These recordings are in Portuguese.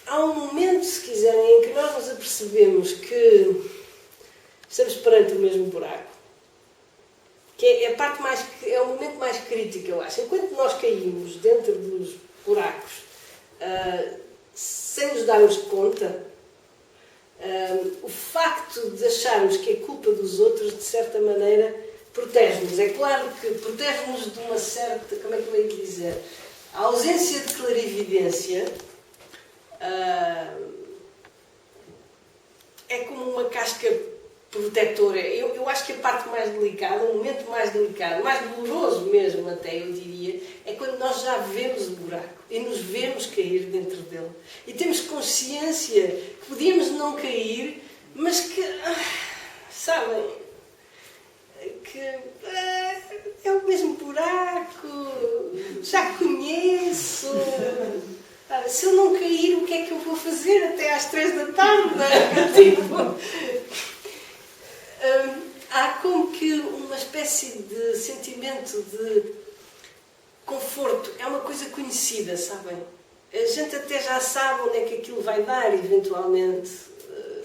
há um momento, se quiserem, em que nós nos apercebemos que estamos perante o mesmo buraco, que é a parte mais, é o momento mais crítico, eu acho. Enquanto nós caímos dentro dos buracos, sem nos darmos conta, o facto de acharmos que é culpa dos outros, de certa maneira, protege-nos. É claro que protege-nos de uma certa, como é que eu ia dizer, a ausência de clarividência é como uma casca protetora. Eu acho que a parte mais delicada, o momento mais delicado, mais doloroso mesmo até, eu diria, é quando nós já vemos o buraco e nos vemos cair dentro dele. E temos consciência que podíamos não cair, mas que, sabem, que é o mesmo buraco, já conheço. Se eu não cair, o que é que eu vou fazer até às 3 da tarde? Há como que uma espécie de sentimento de conforto. É uma coisa conhecida, sabem? A gente até já sabe onde é que aquilo vai dar, eventualmente.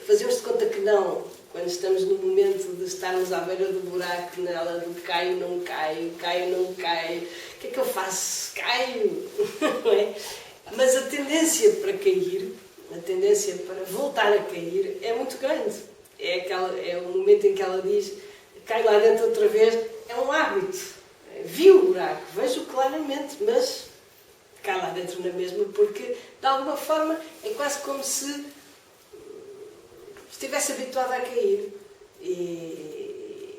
Fazemos de conta que não. Quando estamos no momento de estarmos à beira do buraco, nela do caio, não caio, caio, não caio. O que é que eu faço? Caio! Não é? Mas a tendência para cair, a tendência para voltar a cair é muito grande. É o momento em que ela diz, cai lá dentro outra vez, é um hábito. Vi o buraco, vejo claramente, mas cai lá dentro na mesma, porque de alguma forma é quase como se estivesse habituada a cair. E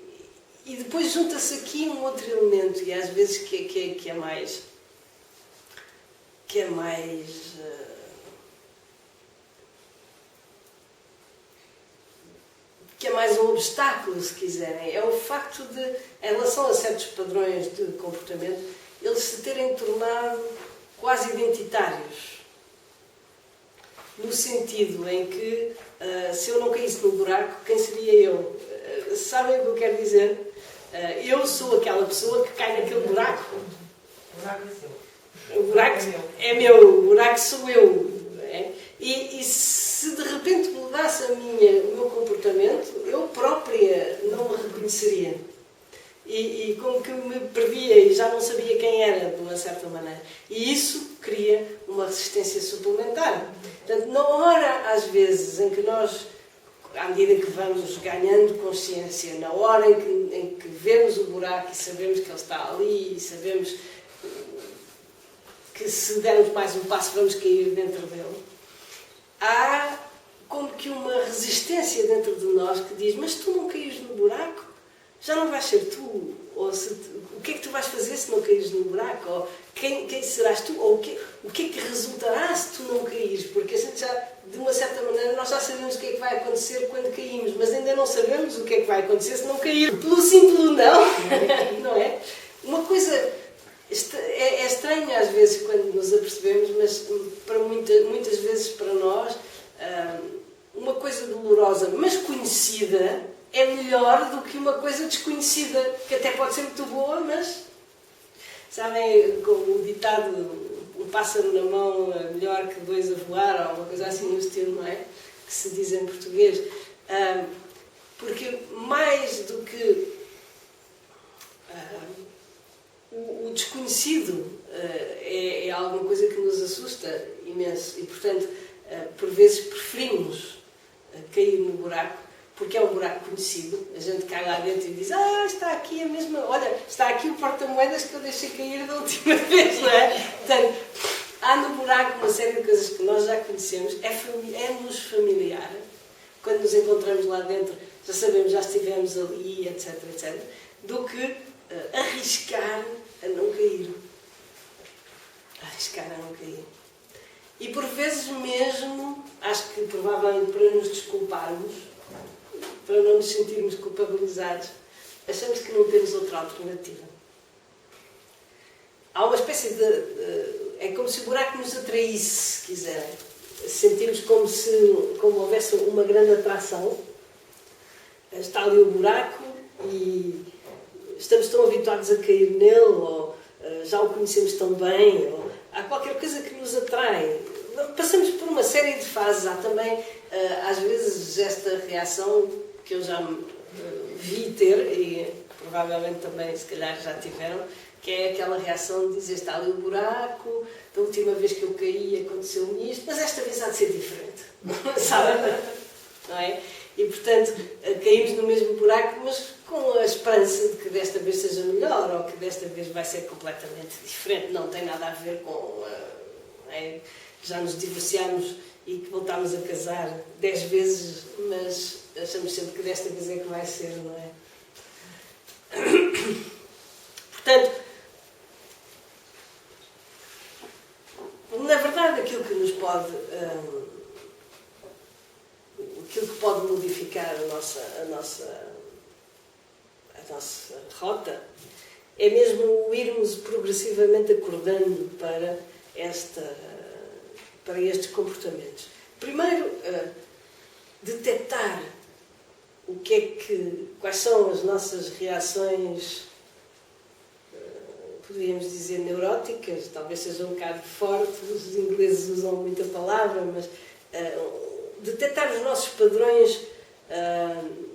depois junta-se aqui um outro elemento, e às vezes que é mais um obstáculo, se quiserem. É o facto de, em relação a certos padrões de comportamento, eles se terem tornado quase identitários. No sentido em que, se eu não caísse no buraco, quem seria eu? Sabem o que eu quero dizer? Eu sou aquela pessoa que cai naquele buraco. O buraco é seu. O buraco é meu, o buraco sou eu. E se de repente mudasse o meu comportamento, eu própria não me reconheceria. E como que me perdia e já não sabia quem era, de uma certa maneira. E isso cria uma resistência suplementar. Portanto, na hora, às vezes, em que nós, à medida que vamos ganhando consciência, na hora em que vemos o buraco e sabemos que ele está ali, e sabemos que se dermos mais um passo vamos cair dentro dele, há como que uma resistência dentro de nós que diz, mas tu não caís no buraco, já não vais ser tu, ou o que é que tu vais fazer se não caís no buraco, ou quem serás tu, ou o que é que resultará se tu não caís, porque a gente já, de uma certa maneira, nós já sabemos o que é que vai acontecer quando caímos, mas ainda não sabemos o que é que vai acontecer se não cair, pelo sim, pelo não, não é? Uma coisa é estranho às vezes quando nos apercebemos, mas para muitas vezes para nós, uma coisa dolorosa, mas conhecida, é melhor do que uma coisa desconhecida, que até pode ser muito boa, mas, sabem, como o ditado, um pássaro na mão é melhor que 2 a voar, ou uma coisa assim no estilo, não é? Que se diz em português. Porque mais do que o desconhecido é alguma coisa que nos assusta imenso e, portanto, por vezes preferimos cair no buraco, porque é um buraco conhecido. A gente cai lá dentro e diz, está aqui a mesma, olha, está aqui o porta-moedas que eu deixei cair da última vez, não é? Portanto, há no buraco uma série de coisas que nós já conhecemos, é-nos familiar. Quando nos encontramos lá dentro, já sabemos, já estivemos ali, etc, etc, do que arriscar a não cair. Arriscar a não cair. E por vezes mesmo, acho que provavelmente para nos desculparmos, para não nos sentirmos culpabilizados, achamos que não temos outra alternativa. Há uma espécie de... é como se o buraco nos atraísse, se quiserem. Sentimos como houvesse uma grande atração. Está ali o buraco e estamos tão habituados a cair nele, ou já o conhecemos tão bem, ou há qualquer coisa que nos atrai. passamos por uma série de fases. Há também, às vezes, esta reação que eu já vi ter, e provavelmente também, se calhar, já tiveram, que é aquela reação de dizer: está ali o buraco, da última vez que eu caí aconteceu-me isto, mas esta vez há de ser diferente. Sabe? Não é? E, portanto, caímos no mesmo buraco, mas com a esperança de que desta vez seja melhor, ou que desta vez vai ser completamente diferente. Não tem nada a ver com... já nos divorciámos e que voltámos a casar 10 vezes, mas achamos sempre que desta vez é que vai ser, não é? Portanto, na verdade, aquilo que nos pode... aquilo que pode modificar a nossa rota é mesmo irmos progressivamente acordando para estes comportamentos. Primeiro, detectar quais são as nossas reações, poderíamos dizer neuróticas, talvez seja um bocado forte, os ingleses usam muita palavra, mas detectar os nossos padrões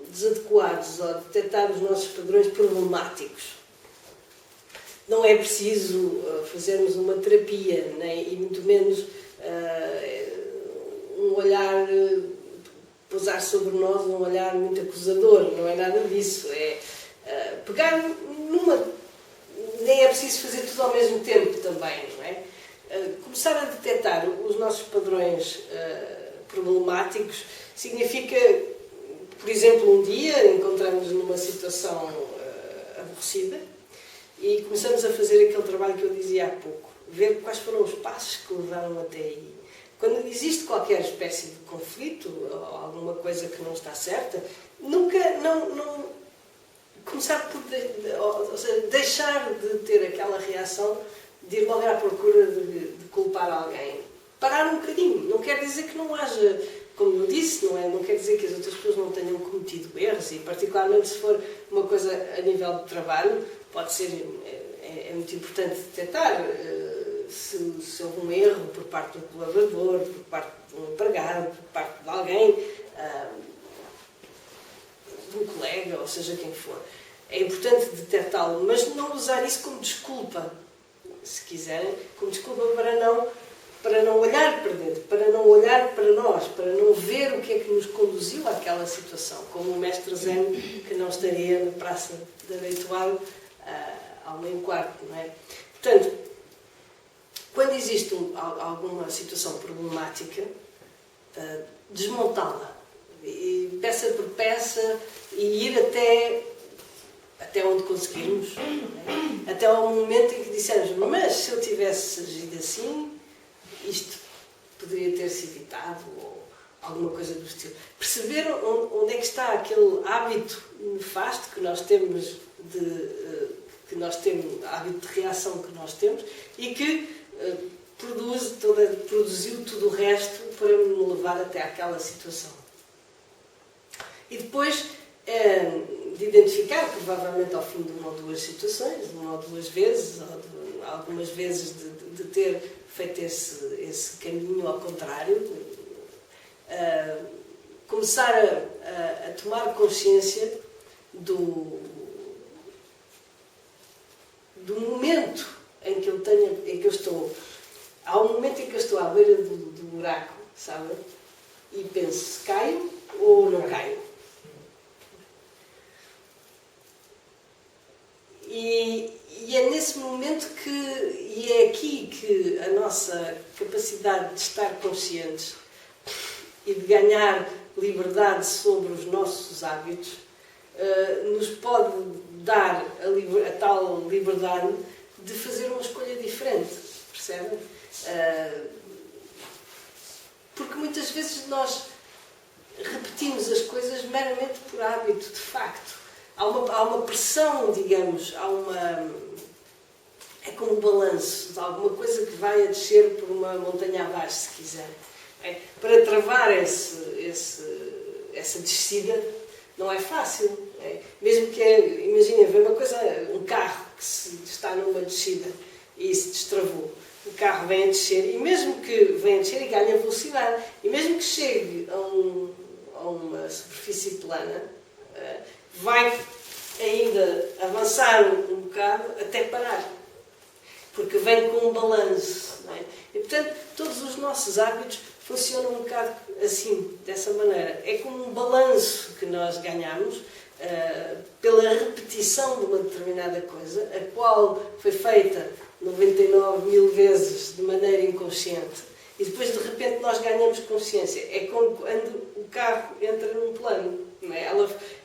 desadequados ou detectar os nossos padrões problemáticos. Não é preciso fazermos uma terapia, nem, e muito menos um olhar, pousar sobre nós um olhar muito acusador, não é nada disso. É pegar numa... Nem é preciso fazer tudo ao mesmo tempo também, não é? Começar a detectar os nossos padrões problemáticos significa, por exemplo, um dia encontramos numa situação aborrecida e começamos a fazer aquele trabalho que eu dizia há pouco, ver quais foram os passos que levaram até aí. Quando existe qualquer espécie de conflito ou alguma coisa que não está certa, não começar por ou seja, deixar de ter aquela reação de ir logo à procura de culpar alguém. Parar um bocadinho. Não quer dizer que não haja, como eu disse, não quer dizer que as outras pessoas não tenham cometido erros, e particularmente se for uma coisa a nível de trabalho, pode ser, é muito importante detectar se houve um erro por parte do colaborador, por parte de um empregado, por parte de alguém, de um colega, ou seja quem for. É importante detectá-lo, mas não usar isso como desculpa, se quiserem, como desculpa para não olhar para dentro, para não olhar para nós, para não ver o que é que nos conduziu àquela situação, como o mestre Zen que não estaria na Praça da Beitual ao 9:15, não é? Portanto, quando existe alguma situação problemática, desmontá-la, peça por peça, e ir até onde conseguirmos, é? Até ao momento em que dissemos: mas se eu tivesse agido assim, isto poderia ter-se evitado, ou alguma coisa do estilo. Perceber onde é que está aquele hábito nefasto que nós temos hábito de reação que nós temos e que produziu tudo o resto para me levar até àquela situação. E depois de identificar, provavelmente ao fim de uma ou duas situações, uma ou duas vezes, ou algumas vezes de ter feito esse caminho ao contrário, começar a tomar consciência do momento em que eu estou. Há um momento em que eu estou à beira do buraco, sabe? E penso: se caio ou não caio? E é nesse momento e é aqui que a nossa capacidade de estar conscientes e de ganhar liberdade sobre os nossos hábitos nos pode dar a tal liberdade de fazer uma escolha diferente, percebem? Porque muitas vezes nós repetimos as coisas meramente por hábito, de facto. Há uma pressão, digamos, é como um balanço de alguma coisa que vai a descer por uma montanha abaixo, se quiser. Para travar essa descida não é fácil. Mesmo que, imaginem, ver uma coisa, um carro que está numa descida e se destravou. o carro vem a descer, e mesmo que venha a descer e ganhe velocidade, e mesmo que chegue a uma superfície plana, vai ainda avançar um bocado até parar, porque vem com um balanço. Não é? E, portanto, todos os nossos hábitos funcionam um bocado assim, dessa maneira. É como um balanço que nós ganhamos pela repetição de uma determinada coisa, a qual foi feita 99 mil vezes de maneira inconsciente, e depois de repente nós ganhamos consciência. É como quando o carro entra num plano, não é?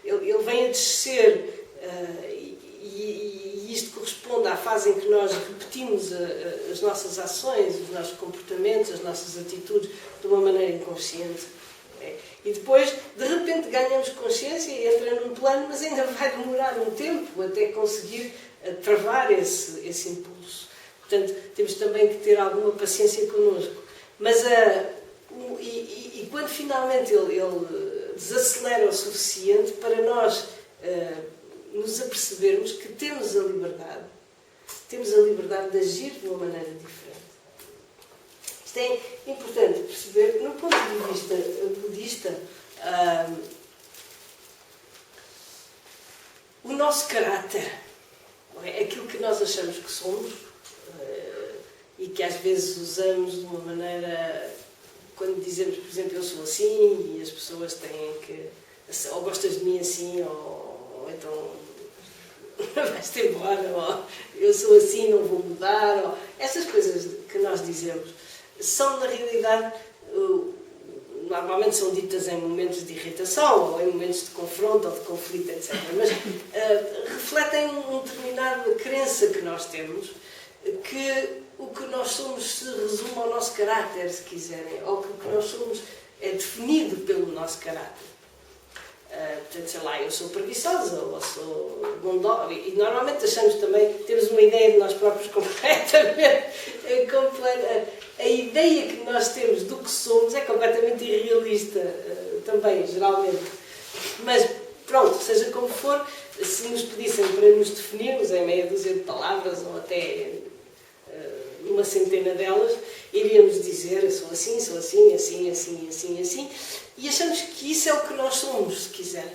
Ele vem a descer, e isto corresponde à fase em que nós repetimos as nossas ações, os nossos comportamentos, as nossas atitudes de uma maneira inconsciente. E depois, de repente, ganhamos consciência e entra num plano, mas ainda vai demorar um tempo até conseguir travar esse impulso. Portanto, temos também que ter alguma paciência connosco. Mas, e quando finalmente ele desacelera o suficiente para nós nos apercebermos que temos a liberdade de agir de uma maneira diferente. Isto é importante perceber, no ponto de vista budista, o nosso caráter, aquilo que nós achamos que somos, e que às vezes usamos de uma maneira, quando dizemos, por exemplo, eu sou assim, e as pessoas têm que, ou gostas de mim assim, ou então vais-te embora, ou eu sou assim, não vou mudar, ou essas coisas que nós dizemos são, na realidade, normalmente são ditas em momentos de irritação, ou em momentos de confronto, ou de conflito, etc. Mas refletem uma determinada crença que nós temos, que o que nós somos se resume ao nosso caráter, se quiserem, ou que o que nós somos é definido pelo nosso caráter. Portanto, sei lá, eu sou preguiçosa, ou sou bondosa, e normalmente achamos também, temos uma ideia de nós próprios completamente a ideia que nós temos do que somos é completamente irrealista, também, geralmente. Mas, pronto, seja como for, se nos pedissem para nos definirmos em meia dúzia de palavras, ou até uma centena delas, iríamos dizer, eu sou assim, assim, assim, assim, e achamos que isso é o que nós somos, se quiserem.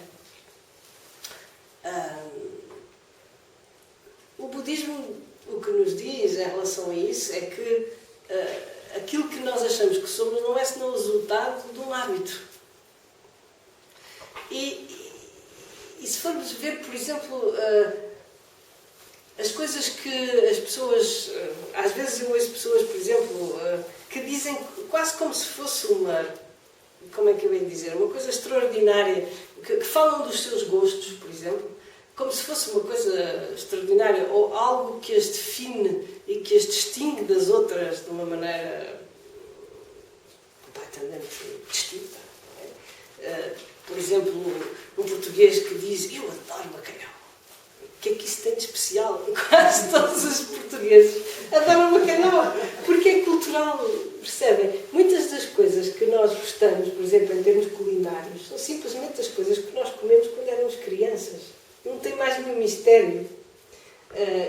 O budismo, o que nos diz em relação a isso é que aquilo que nós achamos que somos não é senão o resultado de um hábito. E se formos ver, por exemplo, as coisas que as pessoas... Às vezes eu ouço pessoas, por exemplo, que dizem quase como se fosse uma... Como é que eu ia dizer? Uma coisa extraordinária. Que falam dos seus gostos, por exemplo, como se fosse uma coisa extraordinária, ou algo que as define e que as distingue das outras de uma maneira completamente distinta. Por exemplo, um português que diz: eu adoro bacalhau. O que é que isso tem de especial? Quase todos os portugueses adoram bacalhau, porque é cultural, percebem? Muitas das coisas que nós gostamos, por exemplo, em termos culinários, são simplesmente as coisas que nós comemos quando éramos crianças. Não tem mais nenhum mistério.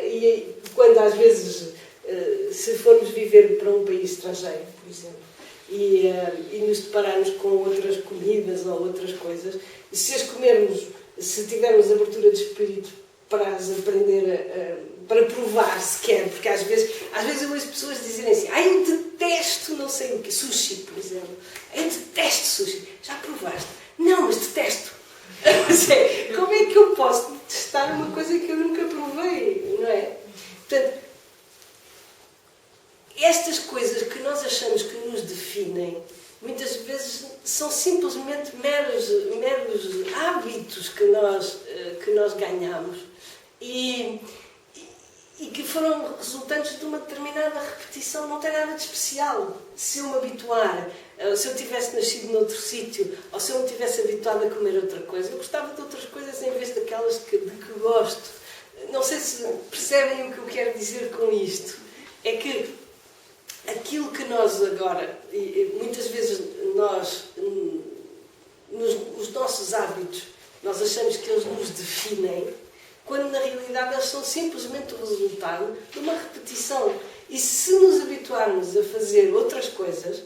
E quando às vezes, se formos viver para um país estrangeiro, por exemplo, e nos depararmos com outras comidas ou outras coisas, se as comermos, se tivermos abertura de espírito para as aprender, para provar sequer, porque às vezes eu ouço pessoas dizerem assim: eu detesto não sei o quê, sushi, por exemplo, eu detesto sushi. Já provaste? Não, mas detesto. Como é que eu posso detestar uma coisa que eu nunca provei, não é? Portanto, estas coisas que nós achamos que nos definem, muitas vezes são simplesmente meros hábitos que nós ganhamos e que foram resultantes de uma determinada repetição. Não tem nada de especial. Se eu me habituar, se eu tivesse nascido noutro sítio, ou se eu me tivesse habituado a comer outra coisa, eu gostava de outras coisas em vez daquelas de que gosto. Não sei se percebem o que eu quero dizer com isto. É que aquilo que nós agora, muitas vezes os nossos hábitos, nós achamos que eles nos definem, quando na realidade eles são simplesmente o resultado de uma repetição. E se nos habituarmos a fazer outras coisas,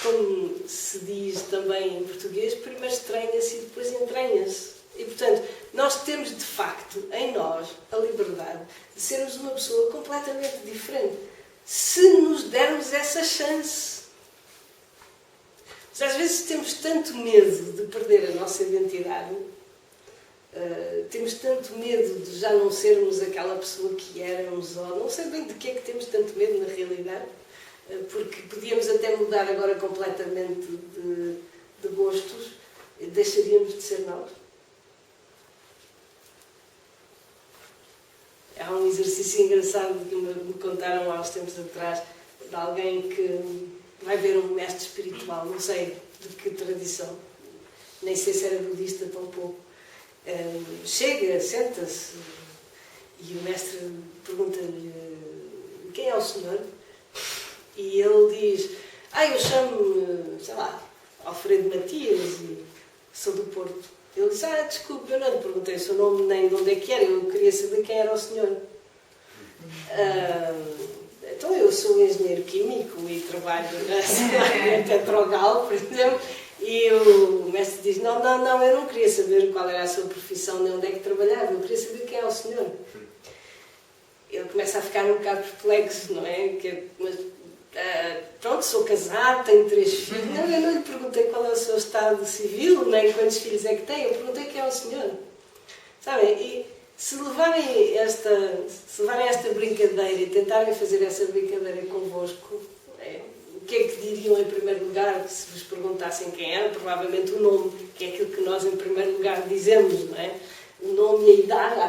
como se diz também em português, primeiro estranha-se e depois entranha-se. E, portanto, nós temos, de facto, em nós, a liberdade de sermos uma pessoa completamente diferente, se nos dermos essa chance. Mas às vezes temos tanto medo de perder a nossa identidade, temos tanto medo de já não sermos aquela pessoa que éramos, ou não sei bem de que é que temos tanto medo na realidade, porque podíamos até mudar agora completamente de gostos, deixaríamos de ser nós. Há um exercício engraçado que me contaram há uns tempos atrás, de alguém que vai ver um mestre espiritual, não sei de que tradição, nem sei se era budista tampouco. Chega, senta-se e o mestre pergunta-lhe: quem é o senhor? E ele diz: eu chamo-me, sei lá, Alfredo Matias e sou do Porto. Ele diz: desculpe, eu não lhe perguntei o seu nome nem de onde é que era, eu queria saber quem era o senhor. Então eu sou engenheiro químico e trabalho em Petrogal, por exemplo, e o mestre diz: não, eu não queria saber qual era a sua profissão nem onde é que trabalhava, eu queria saber quem é o senhor. Ele começa a ficar um bocado perplexo, não é? Mas pronto, sou casado, tenho 3 filhos. Não, eu não lhe perguntei qual é o seu estado civil, nem quantos filhos é que tem, eu perguntei quem é o senhor. Sabem? E se levarem esta brincadeira e tentarem fazer essa brincadeira convosco, o que é que diriam em primeiro lugar se vos perguntassem quem era? Provavelmente o nome, que é aquilo que nós em primeiro lugar dizemos, não é? O nome e a idade.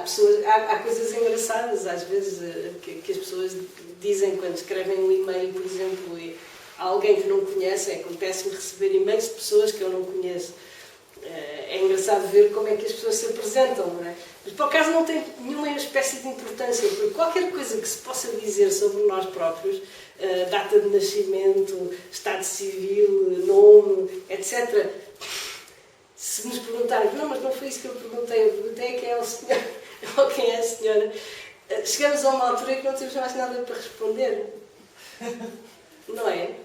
Há coisas engraçadas às vezes que as pessoas dizem quando escrevem um e-mail, por exemplo, e alguém que não conhece. Acontece-me receber e-mails de pessoas que eu não conheço. É engraçado ver como é que as pessoas se apresentam, não é? Mas por acaso não tem nenhuma espécie de importância, porque qualquer coisa que se possa dizer sobre nós próprios, data de nascimento, estado civil, nome, etc., se nos perguntarem: não, mas não foi isso que eu perguntei quem é o senhor ou quem é a senhora, chegamos a uma altura que não temos mais nada para responder, não é?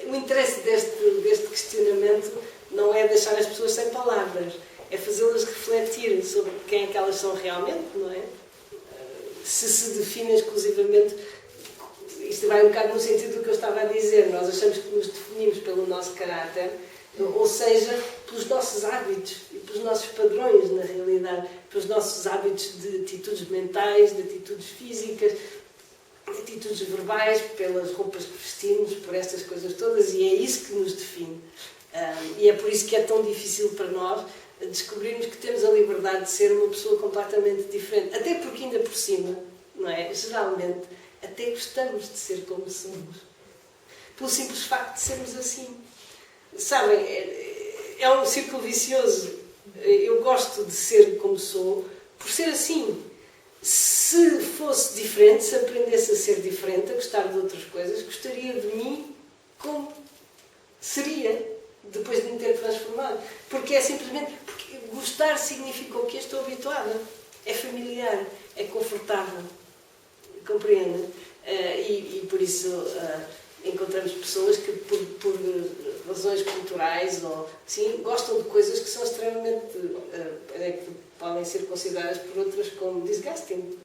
O interesse deste questionamento não é deixar as pessoas sem palavras, é fazê-las refletir sobre quem é que elas são realmente, não é? Se define exclusivamente, isto vai um bocado no sentido do que eu estava a dizer, nós achamos que nos definimos pelo nosso caráter, ou seja, pelos nossos hábitos e pelos nossos padrões, na realidade, pelos nossos hábitos de atitudes mentais, de atitudes físicas, de atitudes verbais, pelas roupas que vestimos, por estas coisas todas, e é isso que nos define. E é por isso que é tão difícil para nós descobrirmos que temos a liberdade de ser uma pessoa completamente diferente. Até porque, ainda por cima, não é? Geralmente, até gostamos de ser como somos. Pelo simples facto de sermos assim. Sabem, é um círculo vicioso. Eu gosto de ser como sou por ser assim. Se fosse diferente, se aprendesse a ser diferente, a gostar de outras coisas, gostaria de mim como seria depois de me ter transformado. Porque é simplesmente... Porque gostar significa o quê? Estou habituada. É familiar, é confortável. Compreendem? E por isso encontramos pessoas que, por razões culturais ou sim, gostam de coisas que são extremamente... que podem ser consideradas por outras como disgusting.